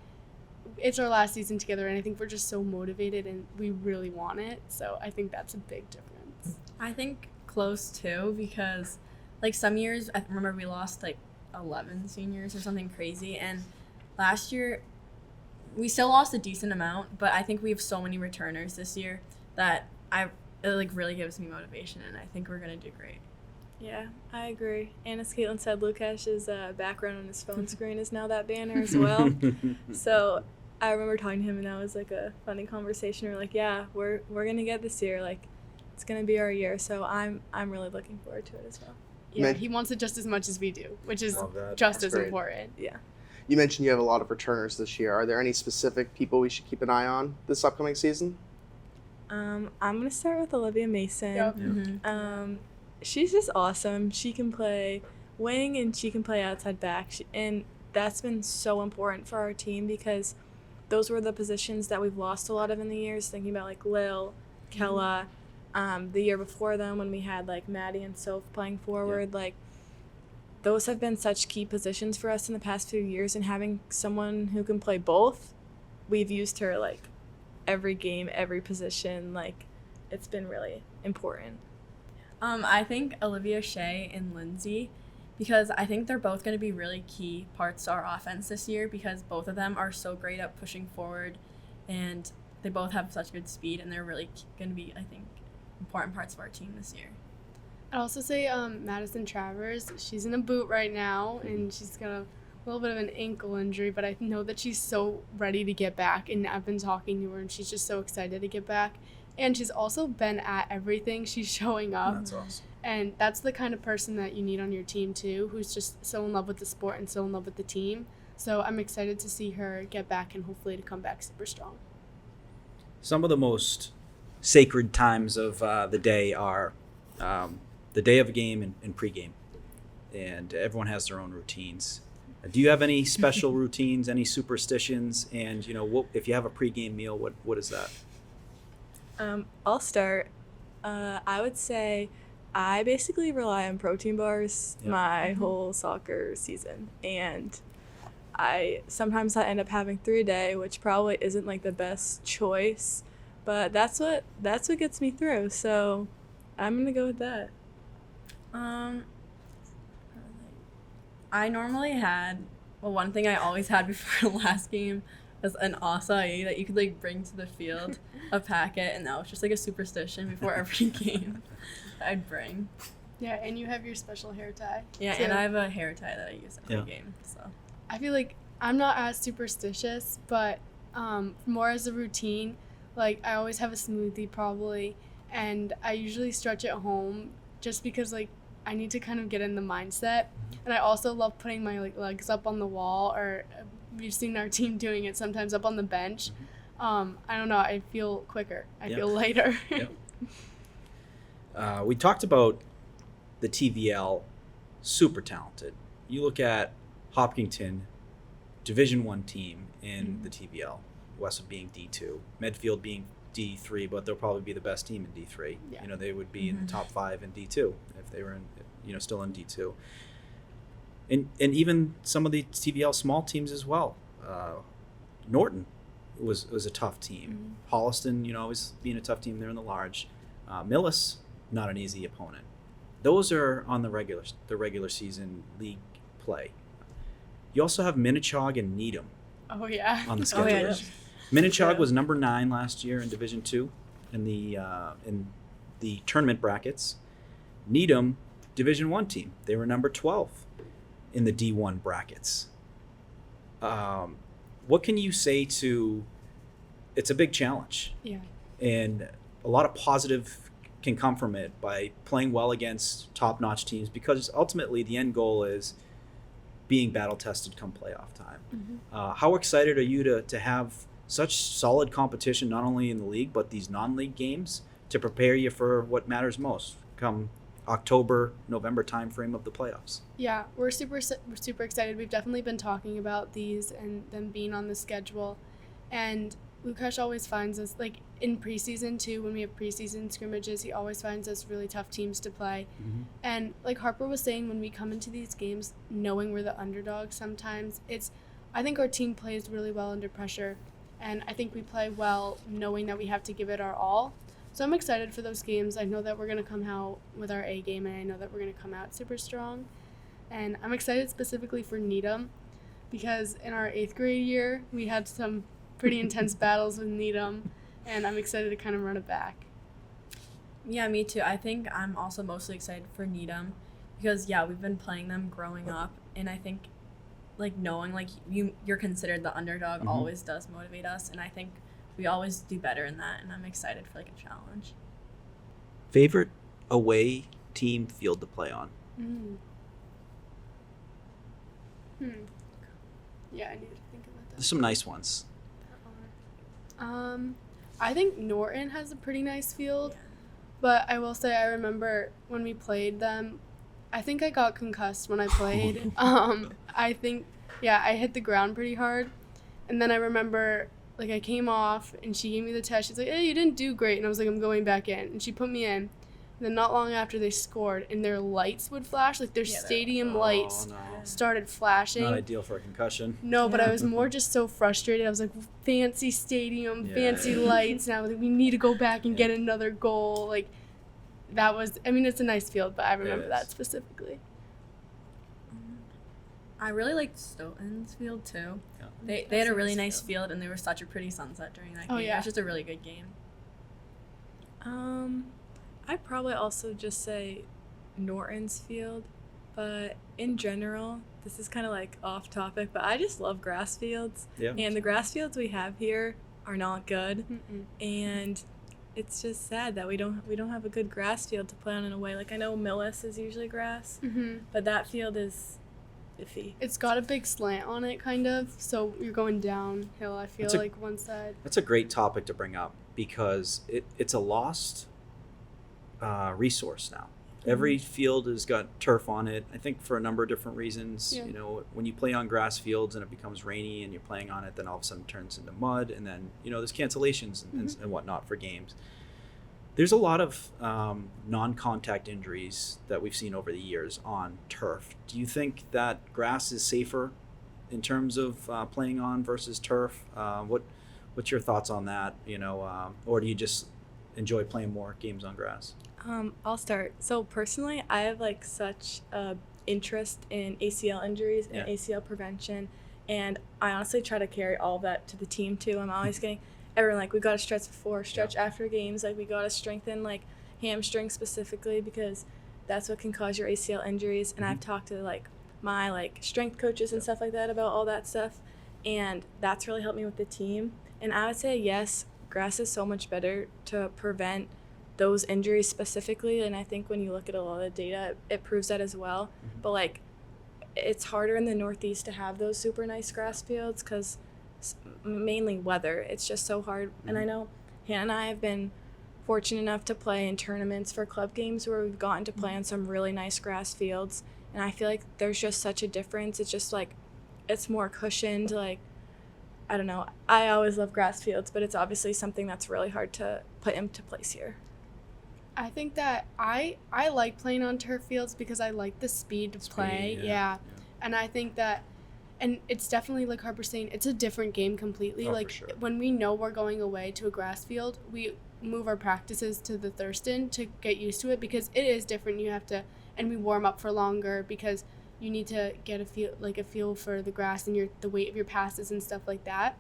it's our last season together, and I think we're just so motivated, and we really want it. So I think that's a big difference.
I think close, too, because, like, some years, I remember we lost, like, 11 seniors or something crazy, and last year we still lost a decent amount, but I think we have so many returners this year that it like really gives me motivation, and I think we're gonna do great.
Yeah, I agree. And as Caitlin said, Lukash's background on his phone screen is now that banner as well. So I remember talking to him, and that was like a funny conversation. We're like, yeah, we're gonna get this year. Like, it's gonna be our year. So I'm really looking forward to it as well.
Yeah, he wants it just as much as we do, which is just as important.
Yeah.
You mentioned you have a lot of returners this year. Are there any specific people we should keep an eye on this upcoming season?
I'm going to start with Olivia Mason.
Yep.
Mm-hmm.
She's just awesome. She can play wing and she can play outside back. And that's been so important for our team because those were the positions that we've lost a lot of in the years, thinking about like Lil, Kella, the year before them when we had like Maddie and Soph playing forward. Like, those have been such key positions for us in the past few years, and having someone who can play both, we've used her like every game, every position. Like, it's been really important.
I think Olivia Shea and Lindsay, because I think they're both going to be really key parts to our offense this year because both of them are so great at pushing forward, and they both have such good speed, and they're really going to be, I think, important parts of our team this year.
I'd also say Madison Travers. She's in a boot right now, and she's got a little bit of an ankle injury, but I know that she's so ready to get back, and I've been talking to her, and she's just so excited to get back. And she's also been at everything. She's showing up.
That's awesome.
And that's the kind of person that you need on your team, too, who's just so in love with the sport and so in love with the team. So I'm excited to see her get back and hopefully to come back super strong.
Some of the most sacred times of the day are the day of a game and pregame. And everyone has their own routines. Do you have any special routines, any superstitions? And, you know, if you have a pregame meal, what is that?
I'll start. I would say I basically rely on protein bars my whole soccer season. And sometimes I end up having 3 a day, which probably isn't like the best choice, but that's what gets me through. So I'm going to go with that.
I normally one thing I always had before the last game was an acai that you could like bring to the field, a packet, and that was just like a superstition before every game I'd bring.
Yeah, and you have your special hair tie.
Yeah,
too.
and I have a hair tie that I use every game. So
I feel like I'm not as superstitious, but more as a routine. Like, I always have a smoothie probably, and I usually stretch at home just because like I need to kind of get in the mindset. And I also love putting my like legs up on the wall, or we've seen our team doing it sometimes up on the bench. I don't know, I feel quicker. I feel lighter.
We talked about the TVL, super talented. You look at Hopkinton, Division I team in the TVL, Westwood being D2, Medfield being D3, but they'll probably be the best team in D3.
Yeah.
You know, they would be in the top 5 in D2 if they were in, you know, still in D2. And even some of the TVL small teams as well. Norton was a tough team. Holliston, you know, always being a tough team there in the large. Millis, not an easy opponent. Those are on the regular season league play. You also have Minnechaug and Needham
Oh yeah.
on the
Oh,
schedule.
yeah.
Minnechaug was number 9 last year in Division II in the tournament brackets. Needham, Division I team, they were number 12 in the D1 brackets. What can you say to? It's a big challenge,
Yeah.
and a lot of positive can come from it by playing well against top-notch teams, because ultimately the end goal is being battle-tested come playoff time. How excited are you to have such solid competition, not only in the league but these non-league games, to prepare you for what matters most come October, November timeframe of the playoffs?
Yeah, we're super excited. We've definitely been talking about these and them being on the schedule. And Lukash always finds us, like in preseason too, when we have preseason scrimmages, he always finds us really tough teams to play. And like Harper was saying, when we come into these games knowing we're the underdog sometimes, I think our team plays really well under pressure. And I think we play well knowing that we have to give it our all. So I'm excited for those games. I know that we're going to come out with our A game, and I know that we're going to come out super strong. And I'm excited specifically for Needham, because in our 8th grade year, we had some pretty intense battles with Needham, and I'm excited to kind of run it back.
Yeah, me too. I think I'm also mostly excited for Needham because, yeah, we've been playing them growing up, and I think, like, knowing, like, you're considered the underdog always does motivate us, and I think we always do better in that, and I'm excited for, like, a challenge.
Favorite away team field to play on?
Yeah, I need to think about that.
There's some nice ones.
I think Norton has a pretty nice field, but I will say I remember when we played them, I think I got concussed when I played. I think, I hit the ground pretty hard, and then I remember, like, I came off, and she gave me the test. She's like, hey, you didn't do great, and I was like, I'm going back in, and she put me in. And then not long after, they scored, and their lights would flash, like their stadium lights started flashing.
Not ideal for a concussion.
No, but I was more just so frustrated. I was like, fancy stadium, fancy lights. Now we need to go back and get another goal. Like, that was, I mean, it's a nice field, but I remember that specifically.
I really liked Stoughton's field too.
Yeah.
They had a really nice field, and they were such a pretty sunset during that game.
yeah.
It was just a really good game.
I'd probably also just say Norton's field, but in general, this is kind of like off topic, but I just love grass fields.
Yeah.
And the grass fields we have here are not good, and it's just sad that we don't have a good grass field to play on in a way. Like, I know Millis is usually grass, but that field is iffy.
It's got a big slant on it, kind of, so you're going downhill, I feel like, one side.
That's a great topic to bring up, because it's a lost resource now. Every field has got turf on it, I think for a number of different reasons.
Yeah.
You know, when you play on grass fields and it becomes rainy and you're playing on it, then all of a sudden it turns into mud, and then, you know, there's cancellations and whatnot for games. There's a lot of non-contact injuries that we've seen over the years on turf. Do you think that grass is safer in terms of playing on versus turf? What's your thoughts on that? You know, or do you just enjoy playing more games on grass?
I'll start. So personally, I have like such a interest in ACL injuries and ACL prevention, and I honestly try to carry all of that to the team too. I'm always getting everyone like, we got to stretch before, stretch after games, like we got to strengthen like hamstring specifically, because that's what can cause your ACL injuries. And I've talked to like my like strength coaches and stuff like that about all that stuff, and that's really helped me with the team. And I would say yes, grass is so much better to prevent those injuries specifically, and I think when you look at a lot of data, it proves that as well. But like, it's harder in the Northeast to have those super nice grass fields because mainly weather. It's just so hard. And I know Hannah and I have been fortunate enough to play in tournaments for club games where we've gotten to play on some really nice grass fields. And I feel like there's just such a difference. It's just like, it's more cushioned. Like, I don't know. I always love grass fields, but it's obviously something that's really hard to put into place here.
I think that I like playing on turf fields because I like the speed to play. Yeah. And I think that, and it's definitely, like Harper's saying, it's a different game completely.
Oh,
like,
for sure.
when we know we're going away to a grass field, we move our practices to the Thurston to get used to it, because it is different. You have to, and we warm up for longer because you need to get a feel for the grass and the weight of your passes and stuff like that.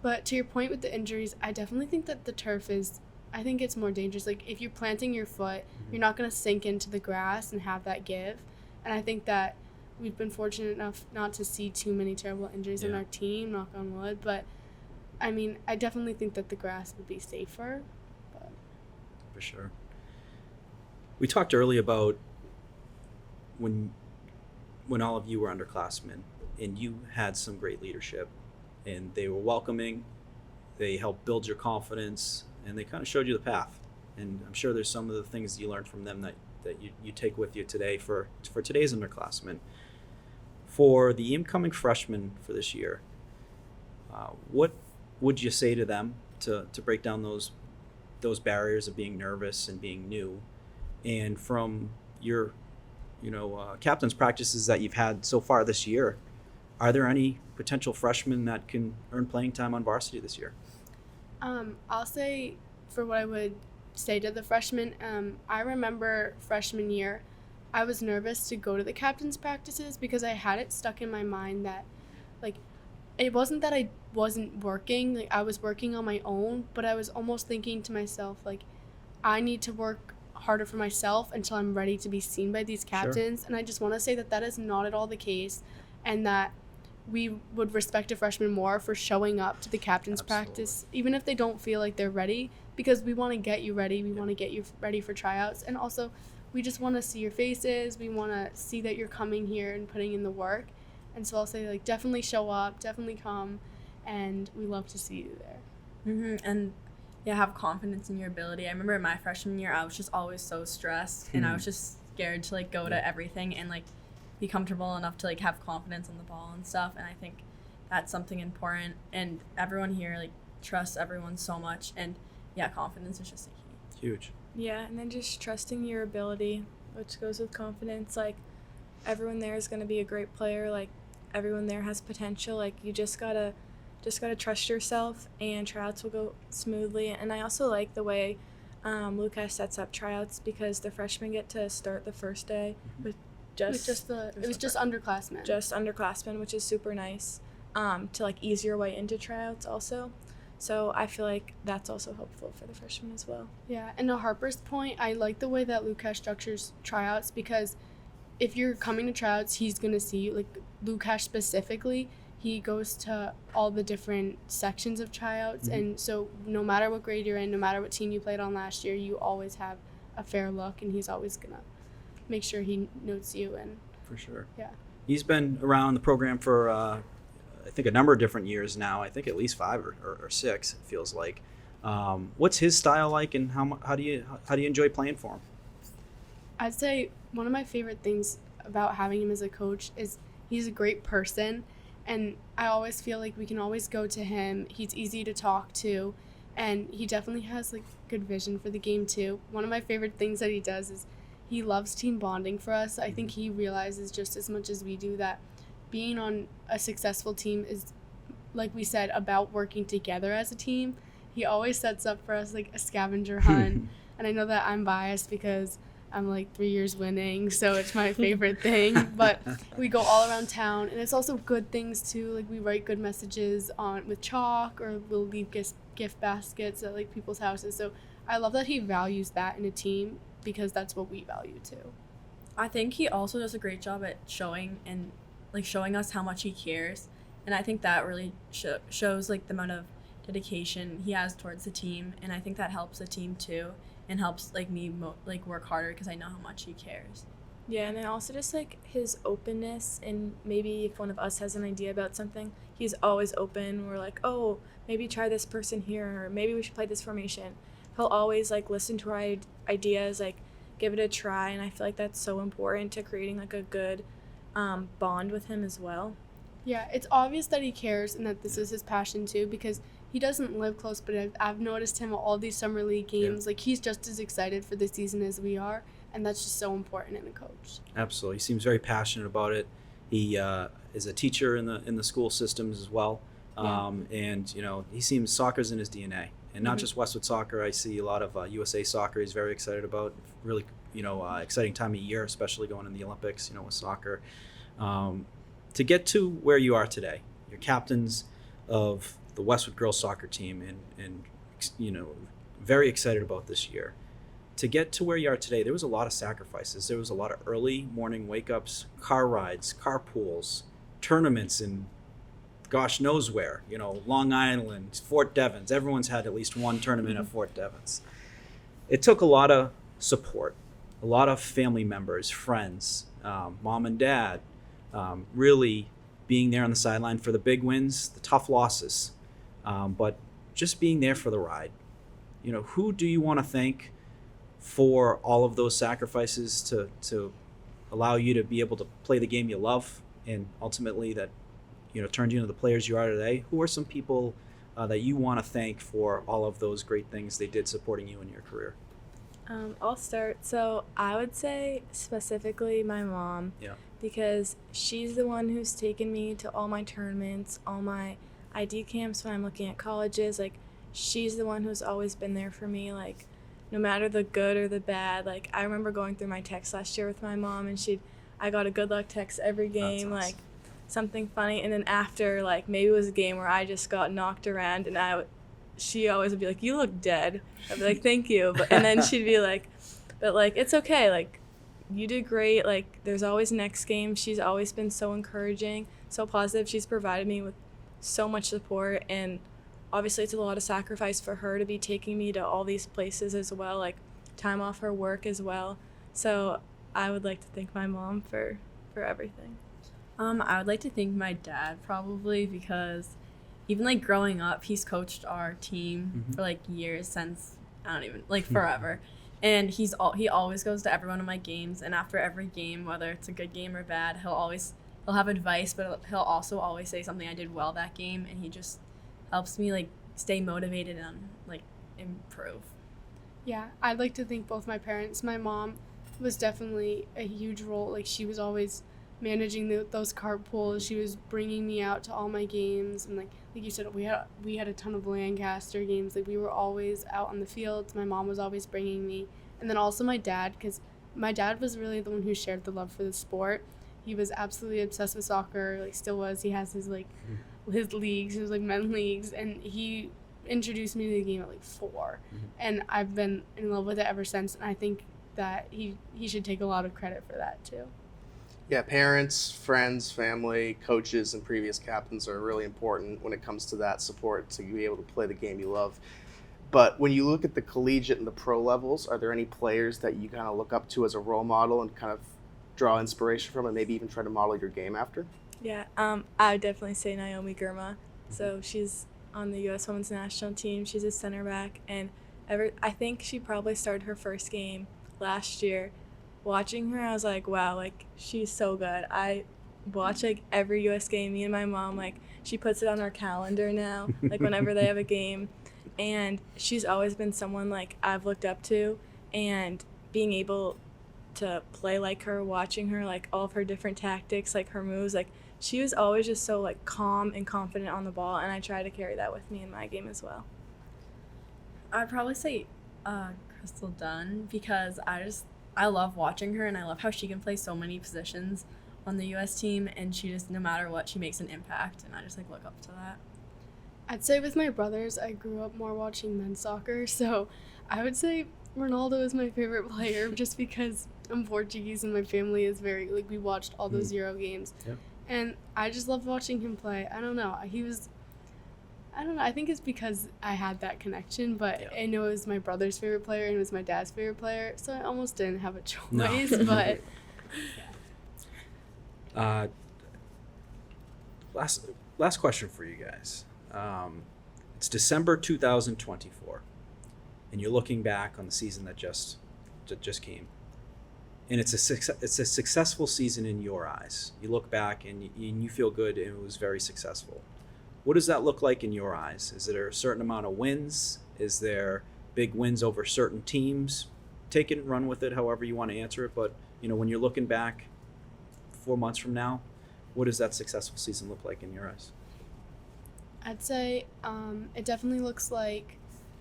But to your point with the injuries, I definitely think that the turf is, I think it's more dangerous. Like, if you're planting your foot, you're not going to sink into the grass and have that give. And I think that we've been fortunate enough not to see too many terrible injuries on our team, knock on wood. But, I mean, I definitely think that the grass would be safer. But.
For sure. We talked earlier about when all of you were underclassmen and you had some great leadership and they were welcoming, they helped build your confidence, and they kind of showed you the path. And I'm sure there's some of the things you learned from them that you take with you today for today's underclassmen. For the incoming freshmen for this year, what would you say to them to break down those barriers of being nervous and being new? And from your captain's practices that you've had so far this year, are there any potential freshmen that can earn playing time on varsity this year?
I'll say, for what I would say to the freshmen, I remember freshman year, I was nervous to go to the captain's practices because I had it stuck in my mind that, like, it wasn't that I wasn't working, like, I was working on my own, but I was almost thinking to myself, like, I need to work harder for myself until I'm ready to be seen by these captains. Sure. And I just want to say that is not at all the case, and that we would respect a freshman more for showing up to the captain's practice, even if they don't feel like they're ready, because we want to get you ready. We want to get you ready for tryouts. And also, we just want to see your faces. We want to see that you're coming here and putting in the work. And so I'll say, like, definitely show up, definitely come, and we love to see you there.
Mm-hmm. And yeah, have confidence in your ability. I remember in my freshman year, I was just always so stressed, and I was just scared to, like, go to everything and, like, be comfortable enough to, like, have confidence on the ball and stuff. And I think that's something important, and everyone here, like, trusts everyone so much, and yeah, confidence is just a key.
Huge.
Yeah, and then just trusting your ability, which goes with confidence. Like, everyone there is going to be a great player. Like, everyone there has potential. Like, you just gotta trust yourself, and tryouts will go smoothly. And I also like the way Lucas sets up tryouts, because the freshmen get to start the first day with just underclassmen, which is super nice, to, like, ease your way into tryouts also. So I feel like that's also helpful for the freshmen as well.
Yeah, and to Harper's point, I like the way that Lucas structures tryouts, because if you're coming to tryouts, he's going to see you. Like, Lucas specifically, he goes to all the different sections of tryouts, and so no matter what grade you're in, no matter what team you played on last year, you always have a fair look, and he's always going to make sure he notes you. And
for sure.
Yeah.
He's been around the program for I think a number of different years now. I think at least 5 or 6, it feels like. What's his style like, and how do you enjoy playing for him?
I'd say one of my favorite things about having him as a coach is he's a great person, and I always feel like we can always go to him. He's easy to talk to, and he definitely has, like, good vision for the game too. One of my favorite things that he does is he loves team bonding for us. I think he realizes just as much as we do that being on a successful team is, like we said, about working together as a team. He always sets up for us, like, a scavenger hunt. And I know that I'm biased because I'm, like, 3 years winning, so it's my favorite thing. But we go all around town, and it's also good things too. Like, we write good messages with chalk, or we'll leave gift baskets at, like, people's houses. So I love that he values that in a team, because that's what we value too.
I think he also does a great job at showing us how much he cares, and I think that really shows, like, the amount of dedication he has towards the team, and I think that helps the team too, and helps, like, me work harder because I know how much he cares.
Yeah, and then also just, like, his openness, and maybe if one of us has an idea about something, he's always open. We're like, oh, maybe try this person here, or maybe we should play this formation. he'll always like listen to our ideas, like give it a try, and I feel like that's so important to creating like a good bond with him as well.
Yeah, it's obvious that he cares and that this is his passion too, because he doesn't live close, but I've noticed him at all these summer league games. Like, he's just as excited for the season as we are, and that's just so important in a coach.
Absolutely. He seems very passionate about it. He is a teacher in the school systems as well. And, you know, he seems soccer's in his DNA. And not just Westwood soccer. I see a lot of USA soccer he's very excited about. Really, you know, exciting time of year, especially going in the Olympics, you know, with soccer. To get to where you are today, you're captains of the Westwood girls soccer team, and you know, very excited about this year. To get to where you are today, there was a lot of sacrifices. There was a lot of early morning wake-ups, car rides, carpools, tournaments in gosh knows where, you know, Long Island, Fort Devens. Everyone's had at least one tournament at Fort Devens. It took a lot of support, a lot of family members, friends, mom and dad, really being there on the sideline for the big wins, the tough losses, but just being there for the ride. You know, who do you want to thank for all of those sacrifices to allow you to be able to play the game you love, and ultimately that, you know, turned you into the players you are today? Who are some people that you want to thank for all of those great things they did supporting you in your career?
I'll start. So I would say specifically my mom, because she's the one who's taken me to all my tournaments, all my ID camps when I'm looking at colleges. Like, she's the one who's always been there for me, like, no matter the good or the bad. Like, I remember going through my text last year with my mom, and I got a good luck text every game. That's awesome. Like, something funny. And then after, like, maybe it was a game where I just got knocked around, and she always would be like, "You look dead." I'd be like, "Thank you." And then she'd be like, "But, like, it's okay. Like, you did great. Like, there's always next game." She's always been so encouraging, so positive. She's provided me with so much support, and obviously it's a lot of sacrifice for her to be taking me to all these places as well, like time off her work as well. So I would like to thank my mom for everything.
I would like to thank my dad probably, because even like growing up, he's coached our team for like years, since I don't even like forever. And he always goes to every one of my games, and after every game, whether it's a good game or bad, he'll have advice, but he'll also always say something I did well that game, and he just helps me like stay motivated and like improve.
Yeah, I'd like to thank both my parents. My mom was definitely a huge role. Like, she was always managing those carpools. She was bringing me out to all my games, and like you said, we had a ton of Lancaster games. Like, we were always out on the fields. My mom was always bringing me, and then also my dad, because my dad was really the one who shared the love for the sport. He was absolutely obsessed with soccer, like still was. He has his like his leagues, his like men's leagues, and he introduced me to the game at like 4, and I've been in love with it ever since. And I think that he should take a lot of credit for that too.
Yeah, parents, friends, family, coaches, and previous captains are really important when it comes to that support to be able to play the game you love. But when you look at the collegiate and the pro levels, are there any players that you kind of look up to as a role model and kind of draw inspiration from, and maybe even try to model your game after?
Yeah, I would definitely say Naomi Girma. So she's on the U.S. Women's National Team. She's a center back, and I think she probably started her first game last year. Watching her, I was like, wow, like, she's so good. I watch like every U.S. game. Me and my mom, like, she puts it on our calendar now, like whenever they have a game. And she's always been someone like I've looked up to, and being able to play like her, watching her, like all of her different tactics, like her moves, like she was always just so like calm and confident on the ball, and I try to carry that with me in my game as well.
I'd probably say Crystal Dunn, because I love watching her, and I love how she can play so many positions on the U.S. team, and she just, no matter what, she makes an impact, and I just like look up to that.
I'd say with my brothers, I grew up more watching men's soccer, so I would say Ronaldo is my favorite player, just because I'm Portuguese and my family is very, like, we watched all those Euro games.
Yeah.
And I just loved watching him play. I don't know, I think it's because I had that connection, but I know it was my brother's favorite player and it was my dad's favorite player, so I almost didn't have a choice,
No.
but
Last question for you guys. It's December 2024. and you're looking back on the season that just came, and it's a successful season in your eyes. You look back and you feel good, and it was very successful. What does that look like in your eyes? Is there a certain amount of wins? Is there big wins over certain teams? Take it and run with it however you want to answer it. But, when you're looking back 4 months from now, what does that successful season look like in your eyes?
I'd say it definitely looks like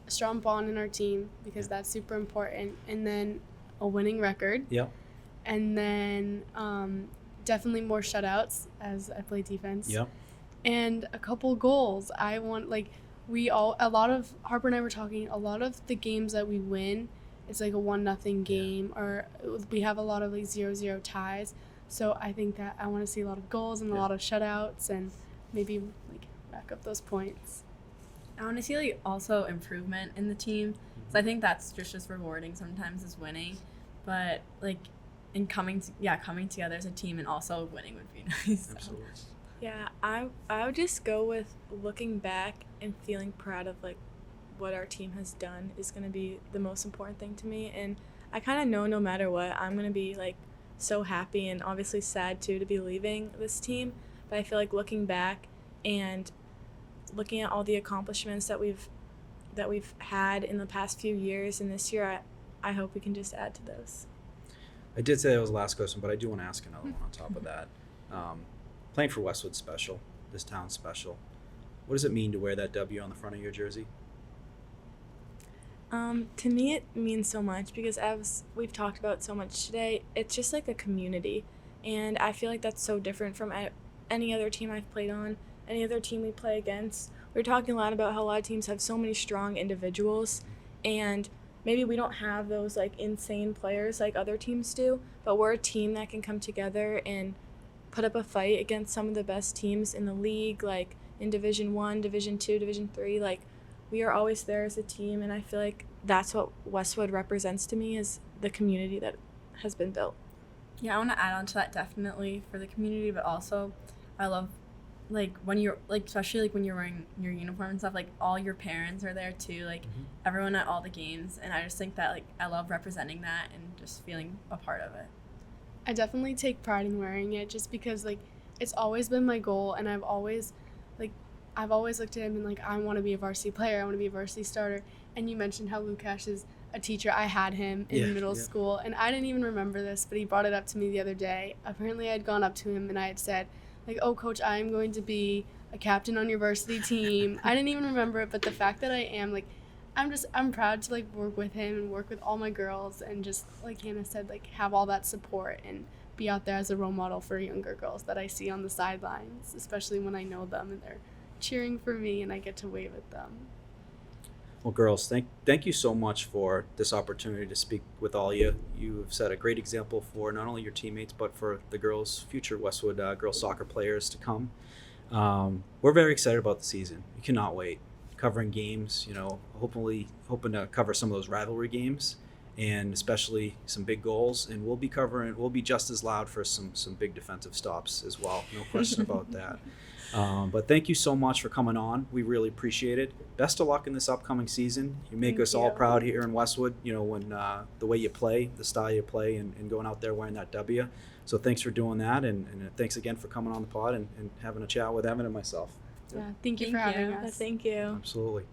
a strong bond in our team, because that's super important. And then a winning record.
Yep.
And then definitely more shutouts as I play defense.
Yep.
And a couple goals. I want, Harper and I were talking, a lot of the games that we win, it's like a 1-0 game, or we have a lot of 0-0 ties. So I think that I want to see a lot of goals and a lot of shutouts, and maybe rack up those points.
I want to see also improvement in the team. So I think that's just as rewarding sometimes as winning, but in coming together as a team and also winning would be nice. So.
Absolutely.
Yeah, I would just go with looking back and feeling proud of what our team has done is going to be the most important thing to me. And I kind of know no matter what, I'm going to be so happy and obviously sad too to be leaving this team. But I feel like looking back and looking at all the accomplishments that we've had in the past few years and this year, I hope we can just add to those.
I did say that was the last question, but I do want to ask another one on top of that. Playing for Westwood's special. This town's special. What does it mean to wear that W on the front of your jersey?
To me, it means so much because as we've talked about so much today, it's just like a community. And I feel like that's so different from any other team I've played on, any other team we play against. We're talking a lot about how a lot of teams have so many strong individuals, and maybe we don't have those insane players like other teams do, but we're a team that can come together and put up a fight against some of the best teams in the league, in Division 1, Division 2, Division 3. We are always there as a team, and I feel like that's what Westwood represents to me, is the community that has been built.
Yeah, I want to add on to that definitely for the community, but also I love when you're especially when you're wearing your uniform and stuff, all your parents are there too, everyone at all the games, and I just think that I love representing that and just feeling a part of it.
I definitely take pride in wearing it, just because it's always been my goal, and I've always looked at him and I want to be a varsity player, I want to be a varsity starter. And you mentioned how Lukash is a teacher. I had him in middle school, and I didn't even remember this, but he brought it up to me the other day. Apparently I had gone up to him and I had said oh, coach, I'm going to be a captain on your varsity team. I didn't even remember it, but the fact that I am I'm proud to work with him and work with all my girls, and just like Hannah said, have all that support and be out there as a role model for younger girls that I see on the sidelines, especially when I know them and they're cheering for me and I get to wave at them.
Well, girls, thank you so much for this opportunity to speak with all you. You have set a great example for not only your teammates, but for the girls, future Westwood girls soccer players to come. We're very excited about the season. We cannot wait. Covering games, hoping to cover some of those rivalry games, and especially some big goals. And we'll be just as loud for some big defensive stops as well. No question about that. But thank you so much for coming on. We really appreciate it. Best of luck in this upcoming season. You make us all proud here in Westwood, when the way you play, the style you play, and going out there wearing that W. So thanks for doing that, and thanks again for coming on the pod and having a chat with Evan and myself.
Yeah, thank you for having us.
Thank you.
Absolutely.